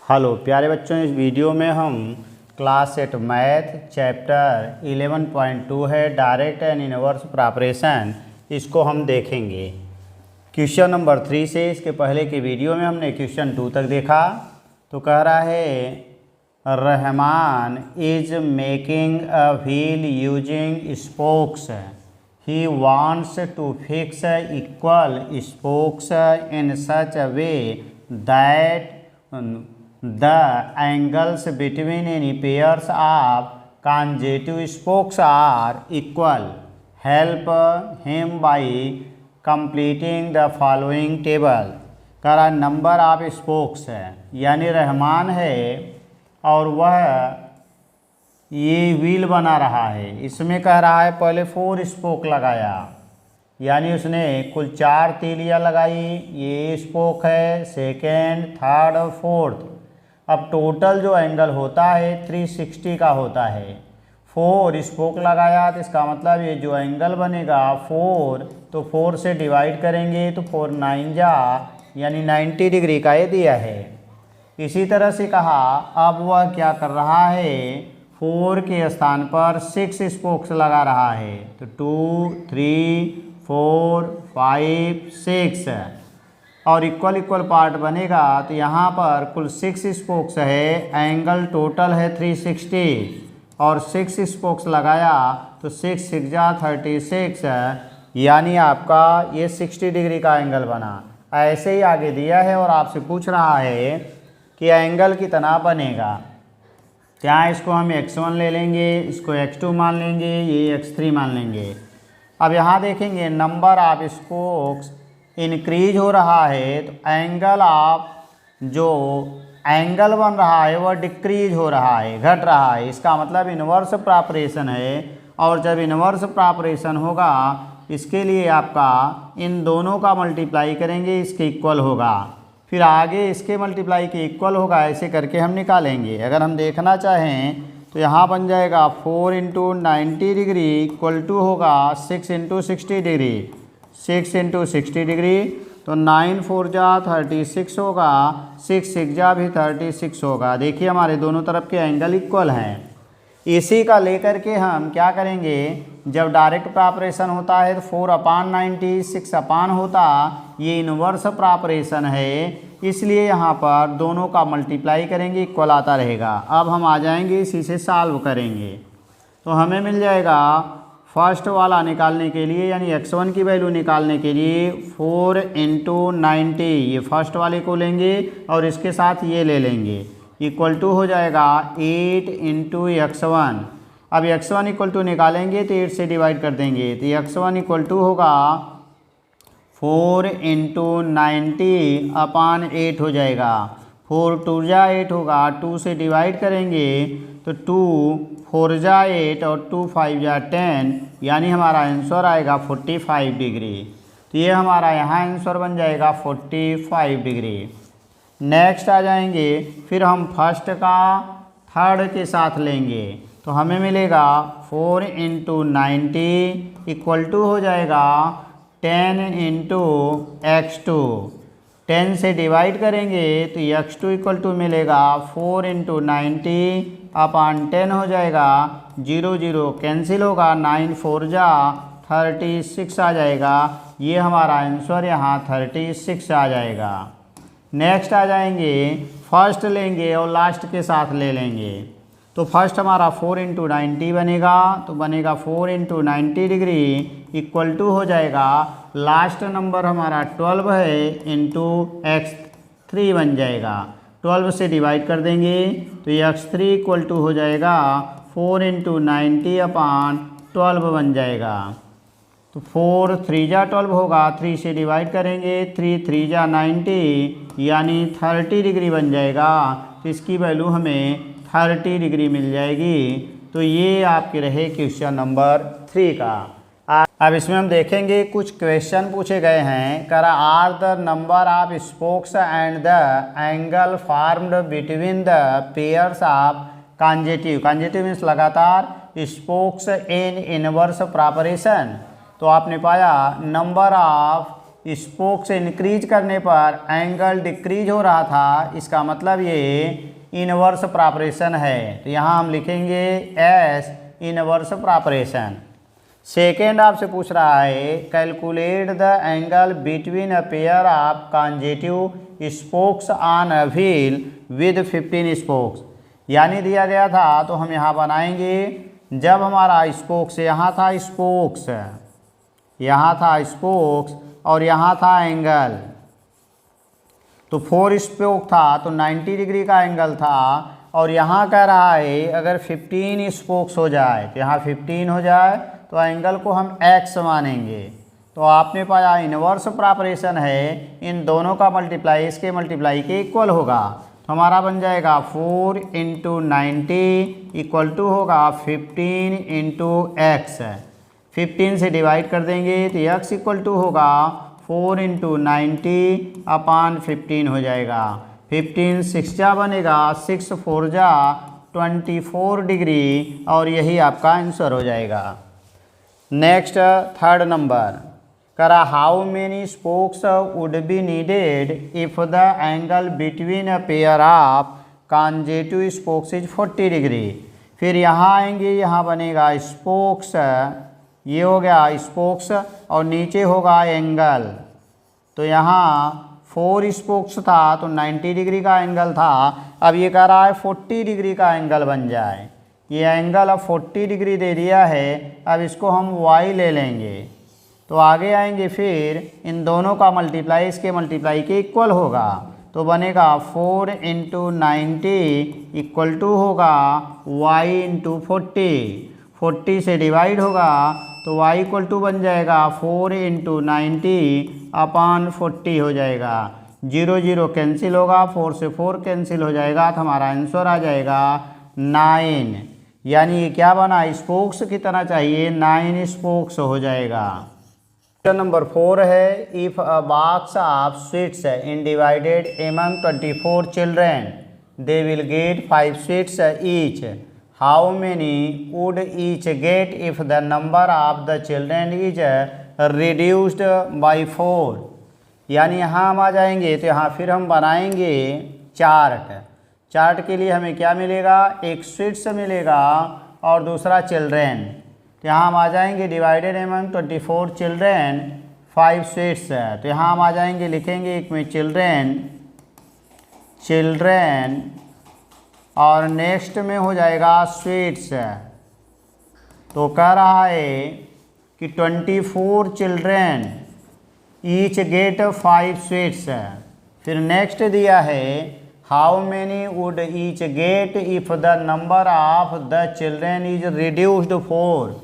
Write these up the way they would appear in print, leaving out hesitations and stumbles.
Hello प्यारे बच्चों, इस वीडियो में हम क्लास 8 मैथ चैप्टर 11.2 है डायरेक्ट एंड इनवर्स ऑपरेशन, इसको हम देखेंगे क्वेश्चन नंबर 3 से। इसके पहले के वीडियो में हमने क्वेश्चन 2 तक देखा। तो कह रहा है Rahman is making a wheel using spokes, he wants to fix equal spokes in such a way that the angles between any pairs of consecutive spokes are equal. Help him by completing the following table. करा number of spokes है, यानी रहमान है और वह ये wheel बना रहा है। इसमें कह रहा है पहले 4 स्पोक लगाया, यानी उसने कुल 4 तीलियाँ लगाई। ये स्पोक है, सेकेंड, थर्ड और फोर्थ। अब टोटल जो एंगल होता है 360 का होता है। 4 स्पोक लगाया तो इसका मतलब ये जो एंगल बनेगा 4, तो 4 से डिवाइड करेंगे तो 4 9 जा, यानी 90 डिग्री का ये दिया है। इसी तरह से कहा अब वह क्या कर रहा है, 4 के स्थान पर 6 स्पोक्स लगा रहा है। तो 2 3 4 5 6 और इक्वल पार्ट बनेगा। तो यहाँ पर कुल 6 स्पोक्स है, एंगल टोटल है 360 और 6 स्पोक्स लगाया तो 6 6 जा 36, यानी आपका ये 60 डिग्री का एंगल बना। ऐसे ही आगे दिया है और आपसे पूछ रहा है कि एंगल कितना बनेगा। क्या इसको हम x1 ले लेंगे, इसको x2 मान लेंगे, ये x3 मान लेंगे। अब यहाँ देखेंगे नंबर ऑफ स्पोक्स इंक्रीज हो रहा है तो एंगल ऑफ जो एंगल बन रहा है वह डिक्रीज हो रहा है, घट रहा है। इसका मतलब इन्वर्स ऑपरेशन है, और जब इन्वर्स ऑपरेशन होगा इसके लिए आपका इन दोनों का मल्टीप्लाई करेंगे, इसके इक्वल होगा, फिर आगे इसके मल्टीप्लाई के इक्वल होगा। ऐसे करके हम निकालेंगे। अगर हम देखना चाहें तो यहाँ बन जाएगा 4 × 90 डिग्री इक्वल टू होगा 6 × 60 डिग्री, 6 × 60 डिग्री। तो 9 4 जा 36 होगा, 6 6 जा भी 36 होगा। देखिए हमारे दोनों तरफ के एंगल इक्वल हैं। इसी का लेकर के हम क्या करेंगे, जब डायरेक्ट ऑपरेशन होता है तो 4/90 6 होता, ये इन्वर्स ऑपरेशन है, इसलिए यहाँ पर दोनों का मल्टीप्लाई करेंगे, इक्वल आता रहेगा। अब हम आ जाएंगे इसी से सॉल्व करेंगे। तो हमें मिल जाएगा फर्स्ट वाला निकालने के लिए, यानी x1 की वैल्यू निकालने के लिए 4 × 90, ये फर्स्ट वाले को लेंगे और इसके साथ ये ले लेंगे, इक्वल टू हो जाएगा 8 × x1। अब x1 इक्वल टू निकालेंगे तो 8 से डिवाइड कर देंगे, तो x1 इक्वल टू होगा 4 × 90/8 हो जाएगा। 4 2 जा 8 होगा, 2 से डिवाइड करेंगे तो 2 4 जा 8 और 2 5 जा 10, यानी हमारा आंसर आएगा 45 डिग्री। तो ये हमारा यहाँ आंसर बन जाएगा 45 डिग्री। नेक्स्ट आ जाएंगे, फिर हम फर्स्ट का थर्ड के साथ लेंगे तो हमें मिलेगा 4 × 90 इक्वल टू हो जाएगा 10 × x2। 10 से डिवाइड करेंगे तो x2 इक्वल टू मिलेगा 4 × 90/10 हो जाएगा, 0 0 कैंसिल होगा, 9 4 जा 36 आ जाएगा। ये हमारा आंसर यहाँ 36 आ जाएगा। नेक्स्ट आ जाएंगे, फर्स्ट लेंगे और लास्ट के साथ ले लेंगे। तो फर्स्ट हमारा 4 × 90 बनेगा, तो बनेगा 4 × 90 डिग्री इक्वल टू हो जाएगा, लास्ट नंबर हमारा 12 है इंटू x3 बन जाएगा। 12 से डिवाइड कर देंगे तो x3 इक्वल टू हो जाएगा 4 × 90/12 बन जाएगा। तो 4 3 जा 12 होगा, 3 से डिवाइड करेंगे, 3 3 जा 90, यानी 30 डिग्री बन जाएगा। तो इसकी वैल्यू हमें 30 डिग्री मिल जाएगी। तो ये आपके रहे क्वेश्चन नंबर 3 का। अब इसमें हम देखेंगे कुछ क्वेश्चन पूछे गए हैं। करा are the number of spokes and the angle formed between the pairs of consecutive means लगातार स्पोक्स इन इनवर्स ऑपरेशन। तो आपने पाया नंबर ऑफ स्पोक से इंक्रीज करने पर एंगल डिक्रीज हो रहा था, इसका मतलब ये इनवर्स प्रॉपरेशन है। तो यहाँ हम लिखेंगे एस इनवर्स प्रॉपरेशन। सेकेंड आपसे पूछ रहा है calculate the angle between a pair of consecutive spokes on a wheel with 15 spokes. यानी दिया गया था तो हम यहाँ बनाएंगे, जब हमारा स्पोक्स यहाँ था, स्पोक्स यहाँ था स्पोक्स और यहाँ था एंगल, तो 4 स्पोक था तो 90 डिग्री का एंगल था। और यहाँ कह रहा है अगर 15 स्पोक्स हो जाए तो यहाँ 15 हो जाए तो एंगल को हम x मानेंगे। तो आपने पाया इनवर्स प्रॉपरेशन है, इन दोनों का मल्टीप्लाई इसके मल्टीप्लाई के इक्वल होगा। तो हमारा बन जाएगा 4 × 90 इक्वल टू होगा 15 × x। 15 से डिवाइड कर देंगे तो x इक्वल टू होगा 4 × 90 अपान 15 हो जाएगा। 15 6 जा बनेगा, 6 4 जा 24 डिग्री, और यही आपका आंसर हो जाएगा। नेक्स्ट थर्ड नंबर करा how many spokes would be needed if the angle between a pair of consecutive spokes is 40 degree. फिर यहाँ आएंगे, यहाँ बनेगा स्पोक्स, ये हो गया स्पोक्स और नीचे होगा एंगल। तो यहाँ 4 स्पोक्स था तो 90 डिग्री का एंगल था, अब ये कह रहा है 40 डिग्री का एंगल बन जाए। ये एंगल अब 40 डिग्री दे दिया है, अब इसको हम y ले लेंगे। तो आगे आएंगे, फिर इन दोनों का मल्टीप्लाई इसके मल्टीप्लाई के इक्वल होगा। तो बनेगा 4 × 90 इक्वल टू होगा y × 40। 40 से डिवाइड होगा तो y इक्वल टू बन जाएगा 4 × 90 अपान 40 हो जाएगा। 0 0 कैंसिल होगा, 4 से 4 कैंसिल हो जाएगा, तो हमारा आंसर आ जाएगा 9। यानी ये क्या बना, स्पोक्स कितना चाहिए, 9 स्पोक्स हो जाएगा। क्वेश्चन नंबर 4 है if a box of sweets in divided among 24 children they will get 5 sweets each. How many would each get if the number of the children is reduced by 4। यानी यहाँ हम आ जाएंगे तो यहाँ फिर हम बनाएंगे चार्ट। चार्ट के लिए हमें क्या मिलेगा, एक स्वीट्स मिलेगा और दूसरा चिल्ड्रेन। तो यहाँ हम आ जाएंगे डिवाइडेड एमंग 24 चिल्ड्रेन 5 स्वीट्स। तो यहाँ हम आ जाएंगे, लिखेंगे एक में चिल्ड्रेन और नेक्स्ट में हो जाएगा स्वीट्स। तो कह रहा है कि 24 चिल्ड्रेन ईच गेट 5 स्वीट्स। फिर नेक्स्ट दिया है how many would each get if the number of the children is reduced 4।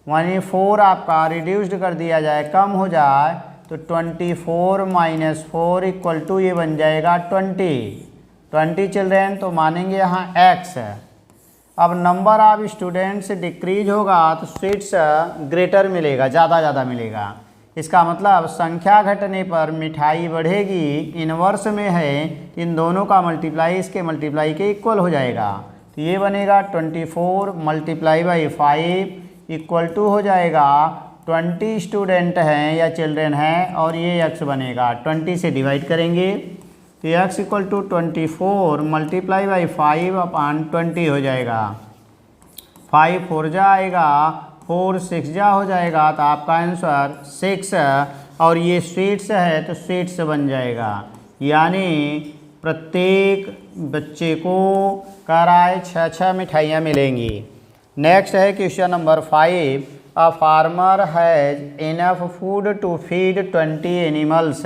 यानी 4 आपका रिड्यूस्ड कर दिया जाए, कम हो जाए, तो 24 - 4 इक्वल टू ये बन जाएगा 20 चिल्ड्रेन। तो मानेंगे यहाँ x। अब नंबर ऑफ स्टूडेंट्स डिक्रीज होगा तो स्वीट्स ग्रेटर मिलेगा, ज़्यादा मिलेगा। इसका मतलब संख्या घटने पर मिठाई बढ़ेगी, इनवर्स में है, इन दोनों का मल्टीप्लाई इसके मल्टीप्लाई के इक्वल हो जाएगा। तो ये बनेगा 24 × 5 इक्वल टू हो जाएगा 20 स्टूडेंट हैं या चिल्ड्रेन हैं, और ये x बनेगा। 20 से डिवाइड करेंगे तो x इक्वल टू 24 × 5 अपान 20 हो जाएगा। 5 4 जा आएगा, 4 6 जा हो जाएगा, तो आपका आंसर 6। और ये स्वीट्स है तो स्वीट्स बन जाएगा। यानी प्रत्येक बच्चे को कह रहा है 6 मिठाइयाँ मिलेंगी। नेक्स्ट है question number 5 a farmer has enough food to feed 20 animals.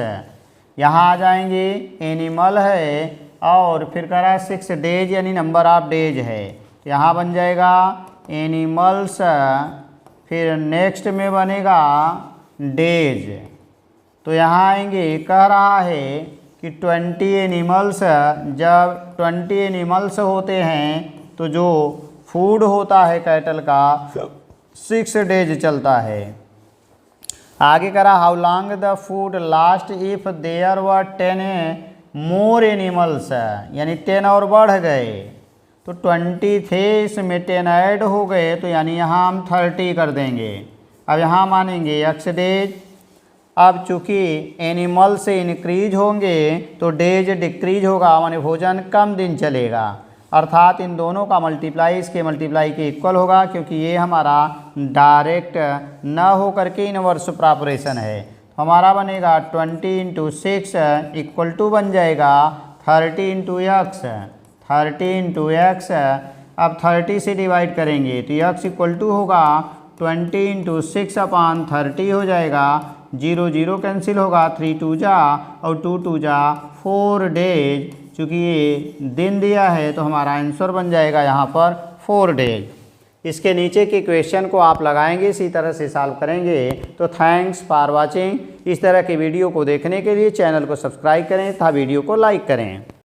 यहाँ आ जाएंगे, एनिमल है और फिर कह रहा है 6 डेज यानी नंबर ऑफ डेज है, तो यहाँ बन जाएगा एनिमल्स। फिर नेक्स्ट में बनेगा डेज। तो यहाँ आएंगे, कह रहा है कि 20 एनिमल्स, जब 20 एनिमल्स होते हैं तो जो फूड होता है कैटल का 6 डेज चलता है। आगे करा how long the food last if there were 10 more animals. यानी 10 और बढ़ गए, तो 20 थे, इसमें 10 ऐड हो गए, तो यानी यहाँ हम 30 कर देंगे। अब यहाँ मानेंगे x डेज अब चूँकि एनिमल से इंक्रीज होंगे तो डेज डिक्रीज होगा, माने भोजन कम दिन चलेगा, अर्थात इन दोनों का मल्टीप्लाई इसके मल्टीप्लाई के इक्वल होगा, क्योंकि ये हमारा डायरेक्ट न हो करके इनवर्स ऑपरेशन है। हमारा बनेगा 20 × 6 इक्वल टू बन जाएगा 30 × x, 30 × x। अब 30 से डिवाइड करेंगे तो x इक्वल टू होगा 20 × 6/30 हो जाएगा, 0 0 कैंसिल होगा, 3 2 जा और 2 2 जा 4 डेज। चूँकि ये दिन दिया है तो हमारा आंसर बन जाएगा यहाँ पर 4 डेज। इसके नीचे के क्वेश्चन को आप लगाएंगे, इसी तरह से सॉल्व करेंगे। तो थैंक्स फॉर वाचिंग। इस तरह के वीडियो को देखने के लिए चैनल को सब्सक्राइब करें तथा वीडियो को लाइक करें।